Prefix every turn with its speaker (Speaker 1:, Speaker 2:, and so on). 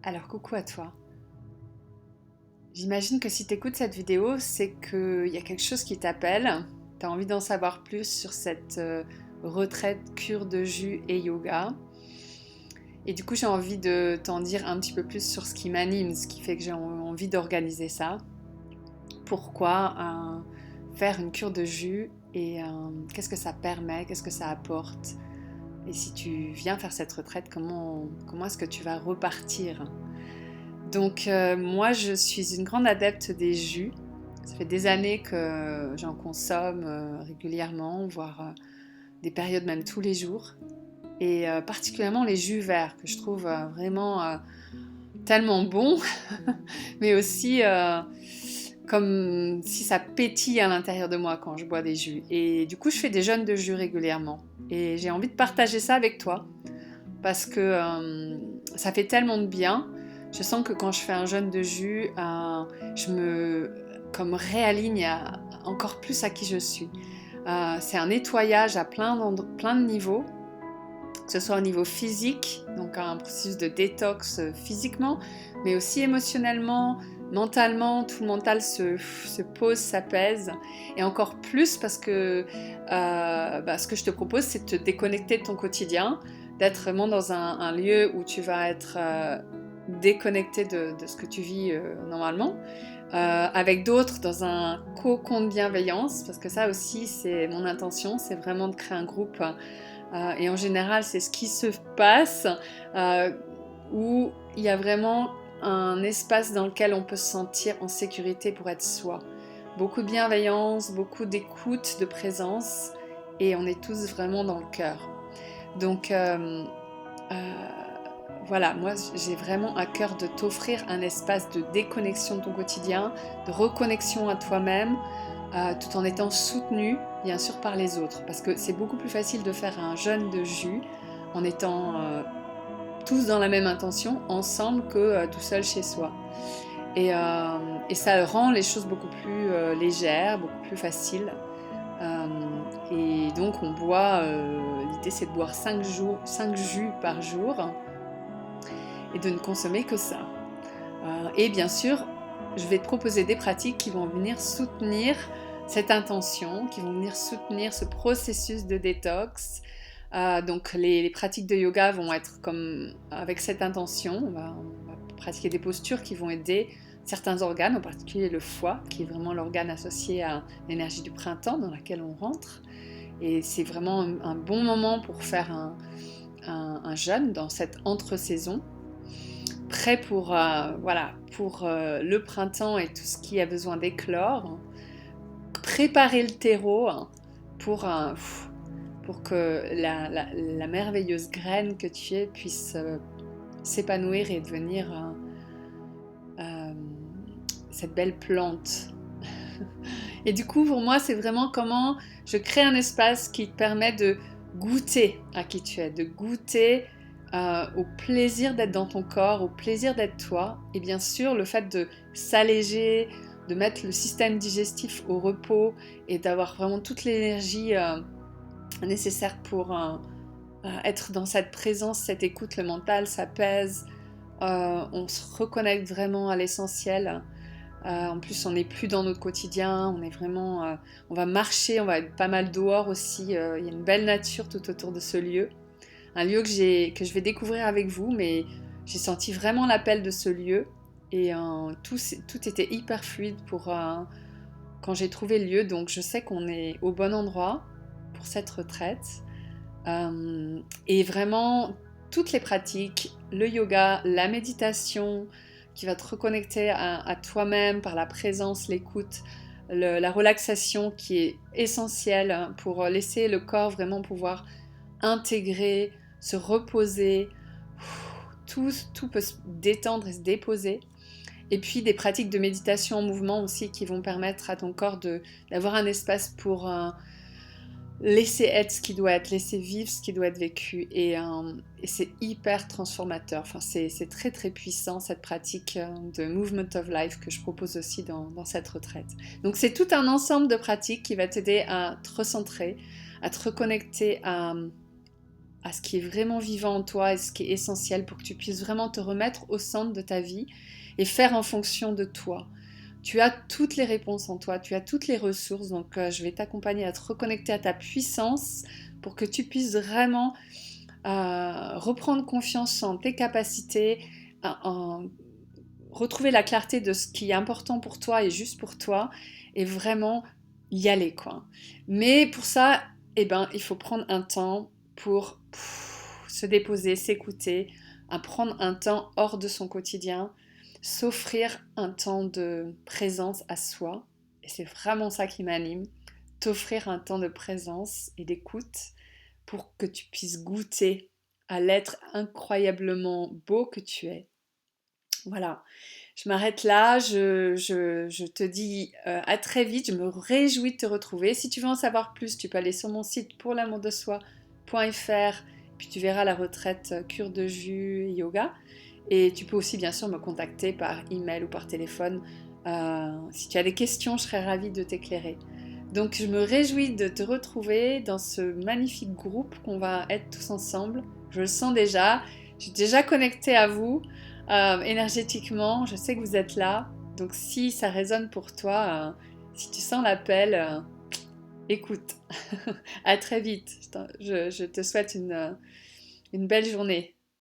Speaker 1: Alors coucou à toi. J'imagine que si tu écoutes cette vidéo, c'est qu'il y a quelque chose qui t'appelle. Tu as envie d'en savoir plus sur cette retraite, cure de jus et yoga. Et du coup, j'ai envie de t'en dire un petit peu plus sur ce qui m'anime, ce qui fait que j'ai envie d'organiser ça. Pourquoi faire une cure de jus et qu'est-ce que ça permet, qu'est-ce que ça apporte. Et si tu viens faire cette retraite, comment est-ce que tu vas repartir? Donc moi je suis une grande adepte des jus. Ça fait des années que j'en consomme régulièrement, voire des périodes même tous les jours. Et particulièrement les jus verts que je trouve vraiment tellement bons, mais aussi comme si ça pétille à l'intérieur de moi quand je bois des jus. Et du coup je fais des jeûnes de jus régulièrement. Et j'ai envie de partager ça avec toi parce que ça fait tellement de bien. Je sens que quand je fais un jeûne de jus, je me comme réaligne encore plus à qui je suis. C'est un nettoyage à plein de niveaux, que ce soit au niveau physique, donc un processus de détox physiquement, mais aussi émotionnellement, mentalement, tout le mental se pose, s'apaise, et encore plus parce que ce que je te propose, c'est de te déconnecter de ton quotidien, d'être vraiment dans un lieu où tu vas être déconnecté de ce que tu vis normalement, avec d'autres dans un cocon de bienveillance, parce que ça aussi c'est mon intention, c'est vraiment de créer un groupe et en général, c'est ce qui se passe euh, où il y a vraiment un espace dans lequel on peut se sentir en sécurité pour être soi. Beaucoup de bienveillance, beaucoup d'écoute, de présence, et on est tous vraiment dans le cœur. Donc euh, voilà, moi j'ai vraiment à cœur de t'offrir un espace de déconnexion de ton quotidien, de reconnexion à toi-même, tout en étant soutenu bien sûr par les autres. Parce que c'est beaucoup plus facile de faire un jeûne de jus en étant tous dans la même intention, ensemble, que tout seul chez soi. Et ça rend les choses beaucoup plus légères, beaucoup plus faciles. Euh, et donc on boit, l'idée c'est de boire 5 jus par jour et de ne consommer que ça. Et bien sûr, je vais te proposer des pratiques qui vont venir soutenir cette intention, qui vont venir soutenir ce processus de détox. Donc les pratiques de yoga vont être comme avec cette intention. On va pratiquer des postures qui vont aider certains organes, en particulier le foie, qui est vraiment l'organe associé à l'énergie du printemps dans laquelle on rentre. Et c'est vraiment un bon moment pour faire un jeûne dans cette entre-saison, prêt pour, pour le printemps et tout ce qui a besoin d'éclore, préparer le terreau pour, pour que la merveilleuse graine que tu es puisse s'épanouir et devenir euh, cette belle plante. Et du coup, pour moi, c'est vraiment comment je crée un espace qui te permet de goûter à qui tu es, de goûter au plaisir d'être dans ton corps, au plaisir d'être toi. Et bien sûr, le fait de s'alléger, de mettre le système digestif au repos et d'avoir vraiment toute l'énergie nécessaire pour être dans cette présence, cette écoute, le mental s'apaise, on se reconnecte vraiment à l'essentiel. En plus, on n'est plus dans notre quotidien, on est vraiment, on va marcher, on va être pas mal dehors aussi. Il y a une belle nature tout autour de ce lieu, un lieu que je vais découvrir avec vous, mais j'ai senti vraiment l'appel de ce lieu et tout était hyper fluide pour quand j'ai trouvé le lieu. Donc, je sais qu'on est au bon endroit pour cette retraite. Et vraiment, toutes les pratiques, le yoga, la méditation, qui va te reconnecter à toi-même par la présence, l'écoute, la relaxation qui est essentielle pour laisser le corps vraiment pouvoir intégrer, se reposer. Tout peut se détendre et se déposer. Et puis des pratiques de méditation en mouvement aussi qui vont permettre à ton corps d'avoir un espace pour laisser être ce qui doit être, laisser vivre ce qui doit être vécu. Et c'est hyper transformateur. Enfin, c'est très très puissant cette pratique de Movement of Life que je propose aussi dans cette retraite. Donc c'est tout un ensemble de pratiques qui va t'aider à te recentrer, à te reconnecter à ce qui est vraiment vivant en toi et ce qui est essentiel pour que tu puisses vraiment te remettre au centre de ta vie et faire en fonction de toi. Tu as toutes les réponses en toi, tu as toutes les ressources, donc je vais t'accompagner à te reconnecter à ta puissance pour que tu puisses vraiment reprendre confiance en tes capacités, en retrouver la clarté de ce qui est important pour toi et juste pour toi, et vraiment y aller, quoi. Mais pour ça, eh ben, il faut prendre un temps pour se déposer, s'écouter, à prendre un temps hors de son quotidien, s'offrir un temps de présence à soi. Et c'est vraiment ça qui m'anime, t'offrir un temps de présence et d'écoute pour que tu puisses goûter à l'être incroyablement beau que tu es. Voilà, je m'arrête là, je te dis à très vite, je me réjouis de te retrouver. Si tu veux en savoir plus, tu peux aller sur mon site pourlamourdesoi.fr, puis tu verras la retraite cure de jus et yoga. Et tu peux aussi bien sûr me contacter par email ou par téléphone. Si tu as des questions, je serais ravie de t'éclairer. Donc je me réjouis de te retrouver dans ce magnifique groupe qu'on va être tous ensemble. Je le sens déjà, je suis déjà connectée à vous énergétiquement, je sais que vous êtes là. Donc si ça résonne pour toi, si tu sens l'appel, écoute. À très vite. Je te souhaite une belle journée.